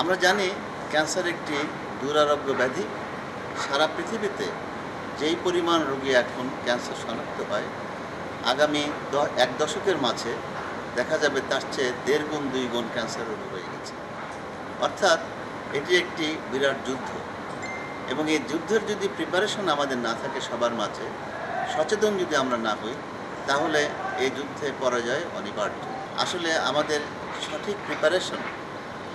আমরা জানি ক্যান্সার একটি দুরারোগ্য ব্যাধি। সারা পৃথিবীতে যেই পরিমাণ রোগী এখন ক্যান্সার শনাক্ত হয়, আগামী এক দশকের মাঝে দেখা যাবে তার চেয়ে 1.5 গুণ 2 গুণ ক্যান্সার রোগ হয়ে গেছে। অর্থাৎ এটি একটি বিরাট যুদ্ধ, এবং এই যুদ্ধের যদি প্রিপারেশন আমাদের না থাকে, সবার মাঝে সচেতন যদি আমরা না হই, তাহলে এই যুদ্ধে পরাজয় অনিবার্য। আসলে আমাদের সঠিক প্রিপারেশন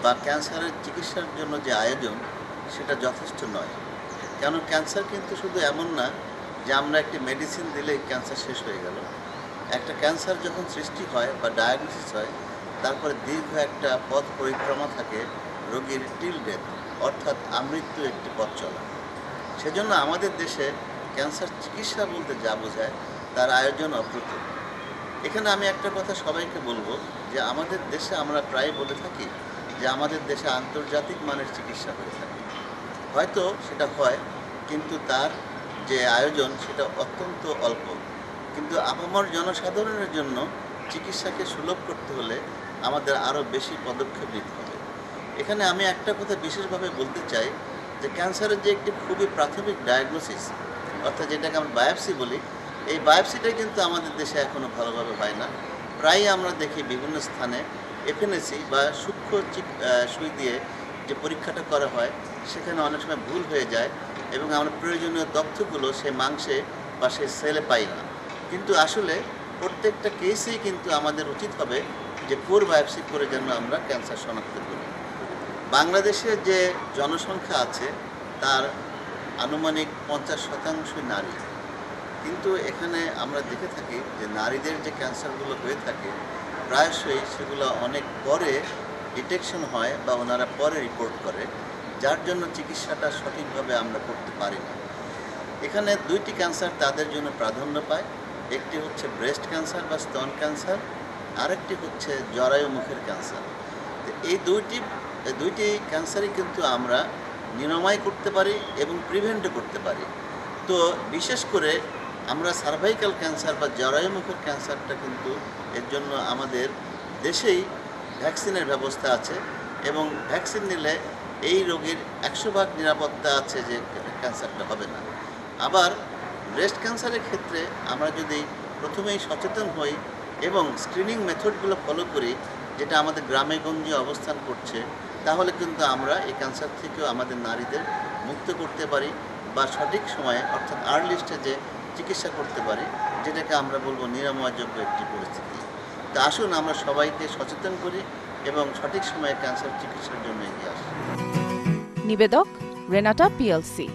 বা ক্যান্সারের চিকিৎসার জন্য যে আয়োজন, সেটা যথেষ্ট নয়। কেন, ক্যান্সার কিন্তু শুধু এমন না যে আমরা একটি মেডিসিন দিলেই ক্যান্সার শেষ হয়ে গেল। একটা ক্যান্সার যখন সৃষ্টি হয় বা ডায়াগনোসিস হয়, তারপরে দীর্ঘ একটা পথ পরিক্রমা থাকে রোগীর টিল ডেথ, অর্থাৎ আমৃত্যু একটি পথ চলা। সেজন্য আমাদের দেশে ক্যান্সার চিকিৎসা বলতে যা বোঝায়, তার আয়োজন অপ্রতুল। এখানে আমি একটা কথা সবাইকে বলবো, যে আমাদের দেশে আমরা প্রায় বলে থাকি যে আমাদের দেশে আন্তর্জাতিক মানের চিকিৎসা হয়ে থাকে। হয়তো সেটা হয়, কিন্তু তার যে আয়োজন সেটা অত্যন্ত অল্প। কিন্তু আপামর জনসাধারণের জন্য চিকিৎসাকে সুলভ করতে হলে আমাদের আরও বেশি পদক্ষেপ নিতে হবে। এখানে আমি একটা কথা বিশেষভাবে বলতে চাই, যে ক্যান্সারের যে একটি খুবই প্রাথমিক ডায়াগনোসিস, অর্থাৎ যেটাকে আমরা বায়োপসি বলি, এই বায়োপসিটাই কিন্তু আমাদের দেশে এখনও ভালোভাবে হয় না। প্রায়ই আমরা দেখি বিভিন্ন স্থানে এফএনএসি বা সূক্ষ্ম সুই দিয়ে যে পরীক্ষাটা করা হয়, সেখানে অনেক সময় ভুল হয়ে যায়, এবং আমরা প্রয়োজনীয় তথ্যগুলো সেই মাংসে বা সেই সেলে পাই না। কিন্তু আসলে প্রত্যেকটা কেসেই কিন্তু আমাদের উচিত হবে যে কোর বায়োপসি করে যেন আমরা ক্যান্সার শনাক্ত করি। বাংলাদেশে যে জনসংখ্যা আছে, তার আনুমানিক 50% নারী। কিন্তু এখানে আমরা দেখে থাকি যে নারীদের যে ক্যান্সারগুলো হয়ে থাকে, প্রায়শই সেগুলো অনেক পরে ডিটেকশন হয় বা ওনারা পরে রিপোর্ট করে, যার জন্য চিকিৎসাটা সঠিকভাবে আমরা করতে পারি না। এখানে 2টি ক্যান্সার তাদের জন্য প্রাধান্য পায়। একটি হচ্ছে ব্রেস্ট ক্যান্সার বা স্তন ক্যান্সার, আরেকটি হচ্ছে জরায়ু মুখের ক্যান্সার। তো এই দুইটি ক্যান্সারই কিন্তু আমরা নিরাময় করতে পারি এবং প্রিভেন্টও করতে পারি। তো বিশেষ করে আমরা সার্ভাইকাল ক্যান্সার বা জরায়ুমুখের ক্যান্সারটা কিন্তু এর জন্য আমাদের দেশেই ভ্যাকসিনের ব্যবস্থা আছে, এবং ভ্যাকসিন নিলে এই রোগীর 100% নিরাপত্তা আছে যে ক্যান্সারটা হবে না। আবার ব্রেস্ট ক্যান্সারের ক্ষেত্রে আমরা যদি প্রথমেই সচেতন হই এবং স্ক্রিনিং মেথডগুলো ফলো করি, যেটা আমাদের গ্রামে গঞ্জে অবস্থান করছে, তাহলে কিন্তু আমরা এই ক্যান্সার থেকেও আমাদের নারীদের মুক্ত করতে পারি, বা সঠিক সময়ে অর্থাৎ আর্লি স্টেজে চিকিৎসা করতে পারি, যেটাকে আমরা বলবো নিরাময়যোগ্য একটি পরিস্থিতি। তা আসুন আমরা সবাইকে সচেতন করি এবং সঠিক সময়ে ক্যান্সার চিকিৎসার জন্য এগিয়ে আসি। নিবেদক রেনাটা পিএলসি।